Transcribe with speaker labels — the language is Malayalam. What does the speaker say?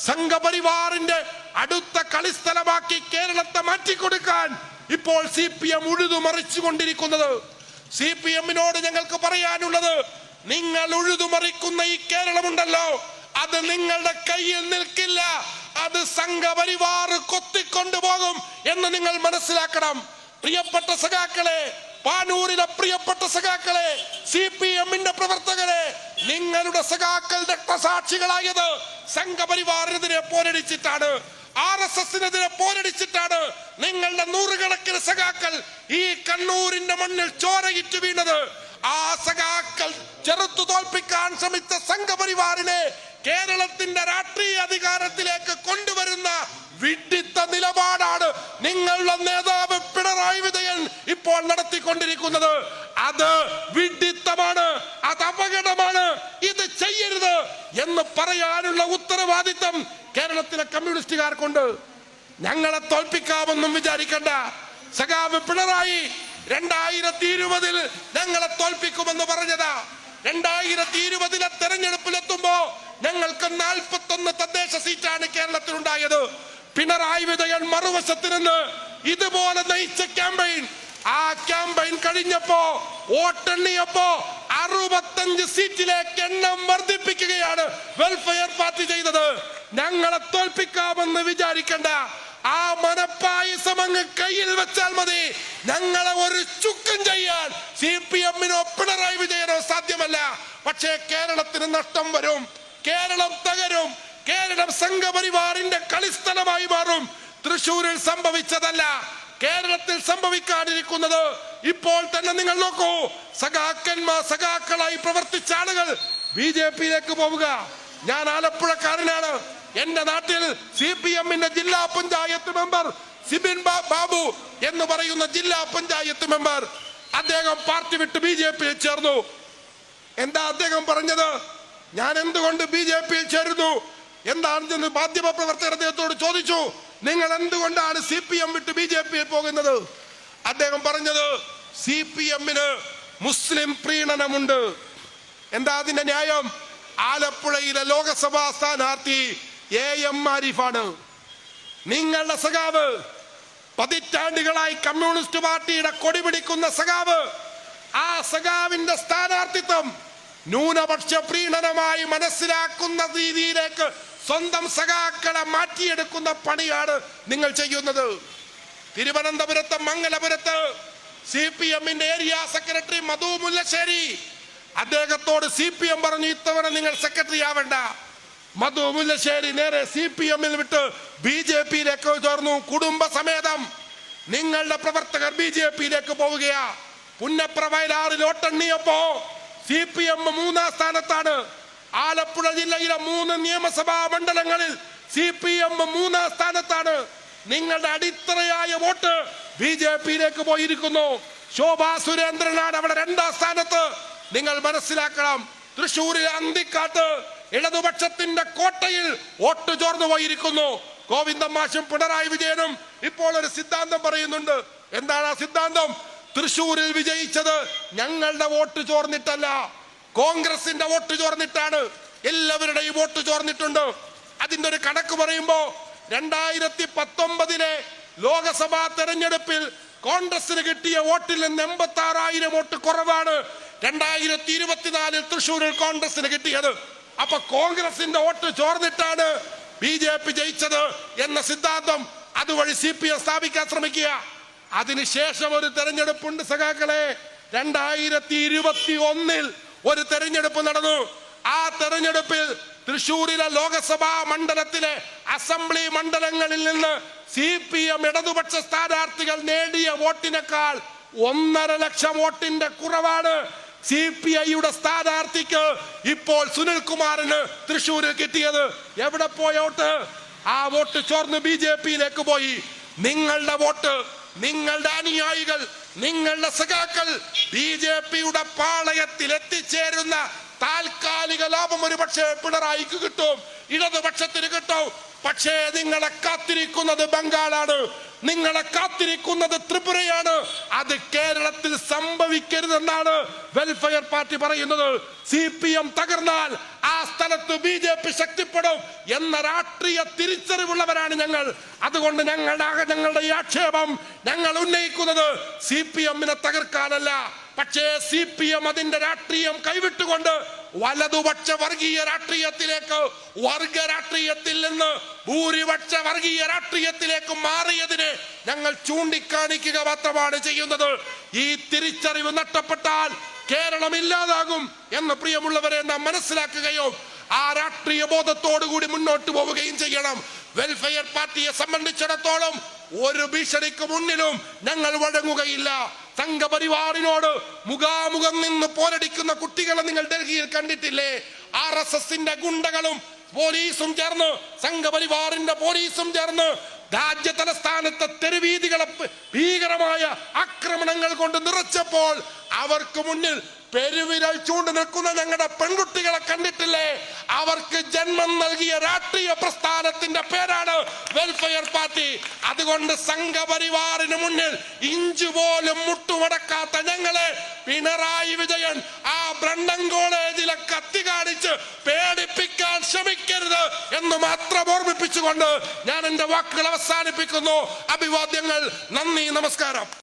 Speaker 1: സംഘപരിവാറിന്റെ അടുത്ത കളിസ്ഥലമാക്കി കേരളത്തെ മാറ്റിക്കൊടുക്കാൻ ഇപ്പോൾ CPM ഉഴുതുമറിച്ചുകൊണ്ടിരിക്കുന്നത്. CPM-നോട് ഞങ്ങൾക്ക് പറയാനുള്ളത്, നിങ്ങൾ ഉഴുതുമറിക്കുന്ന ഈ കേരളമുണ്ടല്ലോ, അത് നിങ്ങളുടെ കയ്യിൽ നിൽക്കില്ല. അത് സംഘപരിവാർ കൊത്തിക്കൊണ്ടുപോകും എന്ന് നിങ്ങൾ മനസ്സിലാക്കണം. പ്രിയപ്പെട്ട സഖാക്കളെ, പാനൂരിലെ പ്രിയപ്പെട്ട സഖാക്കളെ, CPM-ന്റെ പ്രവർത്തകരെ, നിങ്ങളുടെ സഖാക്കൾ രക്തസാക്ഷികളായത് സംഘപരിവാറിനെതിരെ പോരടിച്ചിട്ടാണ്, RSS-നെതിരെ പോരടിച്ചിട്ടാണ്. നിങ്ങളുടെ നൂറുകണക്കിന് സഖാക്കൾ ഈ കണ്ണൂരിന്റെ മണ്ണിൽ ചോരയിട്ട് വീണത്. ആ സഖാക്കൾ ചെറുത്തു തോൽപ്പിക്കാൻ ശ്രമിച്ച സംഘപരിവാറിനെ കേരളത്തിന്റെ രാഷ്ട്രീയ അധികാരത്തിലേക്ക് കൊണ്ടുവരുന്ന വിഡ്ഢിത്ത നിലപാടാണ് നിങ്ങളുടെ നേതാവ് പിണറായി വിജയൻ ഇപ്പോൾ നടത്തിക്കൊണ്ടിരിക്കുന്നത്. അത് വിഡ്ഢിത്തമാണ്, അത് അപകടമാണ്. ഇത് ചെയ്യരുത് എന്ന് പറയാനുള്ള ഉത്തരവാദിത്തം കേരളത്തിലെ കമ്മ്യൂണിസ്റ്റുകാർക്കുണ്ട്. ഞങ്ങളെ തോൽപ്പിക്കാമെന്നും വിചാരിക്കണ്ട. സഖാവ് പിണറായി 2020 ഞങ്ങളെ തോൽപ്പിക്കുമെന്ന് പറഞ്ഞതാ. 2020 തെരഞ്ഞെടുപ്പിലെത്തുമ്പോ ഞങ്ങൾക്ക് 41 തദ്ദേശ സീറ്റാണ് കേരളത്തിൽ ഉണ്ടായത്. പിണറായി വിജയൻ മറുവശത്ത് നിന്ന് ഇതുപോലെ നയിച്ച ക്യാമ്പയിൻ, ആ ക്യാമ്പയിൻ കഴിഞ്ഞപ്പോ വോട്ടെണ്ണിയപ്പോ 65 സീറ്റിലേക്ക് എണ്ണം വർദ്ധിപ്പിക്കുകയാണ് വെൽഫെയർ പാർട്ടി ചെയ്തത്. ഞങ്ങളെ തോൽപ്പിക്കാമെന്ന് വിചാരിക്കണ്ട. ആ മനപ്പായസം അങ്ങ് കയ്യിൽ വെച്ചാൽ മതി. ഞങ്ങളെ ഒരു ചുക്കും ചെയ്യാൻ CPM-നോ പിണറായി വിജയനോ സാധ്യമല്ല. പക്ഷേ കേരളത്തിന് നഷ്ടം വരും, കേരളം തകരും, കേരളം സംഘപരിവാറിന്റെ കളിസ്ഥലമായി മാറും. തൃശ്ശൂരിൽ സംഭവിച്ചതല്ല കേരളത്തിൽ സംഭവിക്കാനിരിക്കുന്നത്. ഇപ്പോൾ തന്നെ നിങ്ങൾ നോക്കൂ, സഖാക്കളായി പ്രവർത്തിച്ച ആളുകൾ BJP-യിലേക്ക് പോവുക. ഞാൻ ആലപ്പുഴക്കാരനാണ്. എന്റെ നാട്ടിൽ CPM-ന്റെ ജില്ലാ പഞ്ചായത്ത് മെമ്പർ സിബിൻ ബാബു എന്ന് പറയുന്ന ജില്ലാ പഞ്ചായത്ത് മെമ്പർ, അദ്ദേഹം പാർട്ടി വിട്ട് BJP-യിൽ ചേർന്നു. എന്താ അദ്ദേഹം പറഞ്ഞത്? ഞാൻ എന്തുകൊണ്ട് BJP-യിൽ ചേരുന്നു എന്താണെന്ന് മാധ്യമ പ്രവർത്തകർ അദ്ദേഹത്തോട് ചോദിച്ചു. നിങ്ങൾ എന്തുകൊണ്ടാണ് CPM വിട്ട് BJP-യിൽ പോകുന്നത്? അദ്ദേഹം പറഞ്ഞത്, CPM-ന് മുസ്ലിം പ്രീണനമുണ്ട്. എന്താ അതിന്റെ ന്യായം? ആലപ്പുഴയിലെ ലോകസഭാ സ്ഥാനാർത്ഥി AM ആരിഫാണ്. നിങ്ങളുടെ സഖാവ്, പതിറ്റാണ്ടുകളായി കമ്മ്യൂണിസ്റ്റ് പാർട്ടിയുടെ കൊടി പിടിക്കുന്ന സഖാവ്, ആ സഖാവിന്റെ സ്ഥാനാർത്ഥിത്വം ന്യൂനപക്ഷ പ്രീണനമായി മനസ്സിലാക്കുന്ന രീതിയിലേക്ക് സ്വന്തം സഖാക്കളെ മാറ്റിയെടുക്കുന്ന പണിയാണ് നിങ്ങൾ ചെയ്യുന്നത്. തിരുവനന്തപുരത്ത് മംഗലപുരത്ത് CPM-ന്റെ ഏരിയ സെക്രട്ടറി മധു മുല്ലശ്ശേരി, അദ്ദേഹത്തോട് CPM പറഞ്ഞു, ഇത്തവണ നിങ്ങൾ സെക്രട്ടറി ആവേണ്ട. മധു മുല്ലശ്ശേരി നേരെ CPM-ൽ വിട്ട് BJP-യിലേക്ക് ചേർന്നു. കുടുംബസമേതം നിങ്ങളുടെ പ്രവർത്തകർ BJP-യിലേക്ക് പോവുകയാ. പുന്നപ്ര വയലാറിൽ വോട്ടെണ്ണിയപ്പോ CPM 3-ാം സ്ഥാനത്താണ്. ആലപ്പുഴ ജില്ലയിലെ 3 നിയമസഭാ മണ്ഡലങ്ങളിൽ CPM 3-ാം സ്ഥാനത്താണ്. നിങ്ങളുടെ അടിത്തറയായ വോട്ട് BJP-യിലേക്ക് പോയിരിക്കുന്നു. ശോഭാ സുരേന്ദ്രനാണ് അവിടെ 2-ാം സ്ഥാനത്ത്. നിങ്ങൾ മനസ്സിലാക്കണം, തൃശ്ശൂരിലെ അന്തിക്കാട്ട് ഇടതുപക്ഷത്തിന്റെ കോട്ടയിൽ വോട്ട് ചോർന്നു പോയിരിക്കുന്നു. ഗോവിന്ദൻ മാഷും പിണറായി വിജയനും ഇപ്പോൾ ഒരു സിദ്ധാന്തം പറയുന്നുണ്ട്. എന്താണ് ആ സിദ്ധാന്തം? തൃശ്ശൂരിൽ വിജയിച്ചത് ഞങ്ങളുടെ വോട്ട് ചോർന്നിട്ടല്ല, കോൺഗ്രസിന്റെ വോട്ട് ചോർന്നിട്ടാണ്. എല്ലാവരുടെയും വോട്ട് ചോർന്നിട്ടുണ്ട്. അതിന്റെ ഒരു കണക്ക് പറയുമ്പോ 2019 ലോകസഭാ തെരഞ്ഞെടുപ്പിൽ കോൺഗ്രസിന് കിട്ടിയ വോട്ടിൽ നിന്ന് 86,000 വോട്ട് കുറവാണ് 2024 തൃശ്ശൂരിൽ കോൺഗ്രസിന് കിട്ടിയത്. അപ്പൊ കോൺഗ്രസിന്റെ വോട്ട് ചോർന്നിട്ടാണ് BJP ജയിച്ചത് എന്ന സിദ്ധാന്തം അതുവഴി CPM സ്ഥാപിക്കാൻ ശ്രമിക്കുക. അതിനുശേഷം ഒരു തെരഞ്ഞെടുപ്പുണ്ട് സഖാക്കളെ. 2021 ഒരു തെരഞ്ഞെടുപ്പ് നടന്നു. ആ തെരഞ്ഞെടുപ്പിൽ തൃശ്ശൂരിലെ ലോകസഭാ മണ്ഡലത്തിലെ അസംബ്ലി മണ്ഡലങ്ങളിൽ നിന്ന് CPM ഇടതുപക്ഷ സ്ഥാനാർത്ഥികൾ നേടിയ വോട്ടിനേക്കാൾ 1.5 ലക്ഷം വോട്ടിന്റെ കുറവാണ് CPI-യുടെ സ്ഥാനാർത്ഥിക്ക് ഇപ്പോൾ സുനിൽകുമാറിന് തൃശ്ശൂരിൽ കിട്ടിയത്. എവിടെ പോയ വോട്ട്? ആ വോട്ട് ചോർന്ന് BJP-യിലേക്ക് പോയി. നിങ്ങളുടെ വോട്ട്, നിങ്ങളുടെ അനുയായികൾ, നിങ്ങളുടെ സഖാക്കൾ BJP-യുടെ പാളയത്തിൽ എത്തിച്ചേരുന്ന താൽക്കാലിക ലാഭം ഒരു പക്ഷേ പിണറായിക്ക് കിട്ടും, ഇടതുപക്ഷത്തിന് കിട്ടും. പക്ഷേ നിങ്ങളെ കാത്തിരിക്കുന്നത് ബംഗാളാണ്, നിങ്ങളെ കാത്തിരിക്കുന്നത് ത്രിപുരയാണ്. അത് കേരളത്തിൽ സംഭവിക്കരുതെന്നാണ് വെൽഫെയർ പാർട്ടി പറയുന്നത്. CPM തകർന്നാൽ ആ സ്ഥലത്ത് BJP ശക്തിപ്പെടും എന്ന രാഷ്ട്രീയ തിരിച്ചറിവുള്ളവരാണ് ഞങ്ങൾ. അതുകൊണ്ട് ഞങ്ങളുടെ ഈ ആക്ഷേപം ഞങ്ങൾ ഉന്നയിക്കുന്നത് CPM-നെ തകർക്കാനല്ല. പക്ഷേ CPM അതിന്റെ രാഷ്ട്രീയം കൈവിട്ടുകൊണ്ട് വലതുപക്ഷ വർഗീയ രാഷ്ട്രീയത്തിലേക്ക്, വർഗ രാഷ്ട്രീയത്തിൽ നിന്ന് ഭൂരിപക്ഷ വർഗീയ രാഷ്ട്രീയത്തിലേക്ക് മാറിയതിനെ ഞങ്ങൾ ചൂണ്ടിക്കാണിക്കുക മാത്രമാണ് ചെയ്യുന്നത്. ഈ തിരിച്ചറിവ് നഷ്ടപ്പെട്ടാൽ കേരളം ഇല്ലാതാകും എന്ന് പ്രിയമുള്ളവരെ നാം മനസ്സിലാക്കുകയോ ആ രാഷ്ട്രീയ ബോധത്തോടുകൂടി മുന്നോട്ട് പോവുകയും ചെയ്യണം. വെൽഫെയർ പാർട്ടിയെ സംബന്ധിച്ചിടത്തോളം ഒരു ഭീഷണിക്ക് മുന്നിലും ഞങ്ങൾ വഴങ്ങുകയില്ല. സംഘപരിവാറിനോട് മുഖാമുഖം നിന്ന് പോരടിക്കുന്ന കുട്ടികളെ നിങ്ങൾ ഡൽഹിയിൽ കണ്ടിട്ടില്ലേ? RSSന്റെ ഗുണ്ടകളും പോലീസും ചേർന്ന്, സംഘപരിവാറിന്റെ പോലീസും ചേർന്ന് രാജ്യ തലസ്ഥാനത്തെ തെരുവീതികളെ ഭീകരമായ ആക്രമണങ്ങൾ കൊണ്ട് നിറച്ചപ്പോൾ അവർക്ക് മുന്നിൽ പെരുവിരൽ ചൂണ്ടി നിൽക്കുന്ന ഞങ്ങളുടെ പെൺകുട്ടികളെ കണ്ടിട്ടില്ലേ? അവർക്ക് ജന്മം നൽകിയ രാഷ്ട്രീയ പ്രസ്ഥാനത്തിന്റെ പേരാണ് വെൽഫെയർ പാർട്ടി. അതുകൊണ്ട് സംഘപരിവാറിന് മുന്നിൽ ഇഞ്ചു പോലും മുട്ടുമടക്കാത്ത ഞങ്ങളെ പിണറായി വിജയൻ ആ ബ്രണ്ടൻ കോളേജിലെ കത്തി കാണിച്ച് പേടിപ്പിക്കാൻ ശ്രമിക്കരുത് എന്ന് മാത്രം ഓർമ്മിപ്പിച്ചുകൊണ്ട് ഞാൻ എന്റെ വാക്കുകൾ അവസാനിപ്പിക്കുന്നു. അഭിവാദ്യങ്ങൾ. നന്ദി, നമസ്കാരം.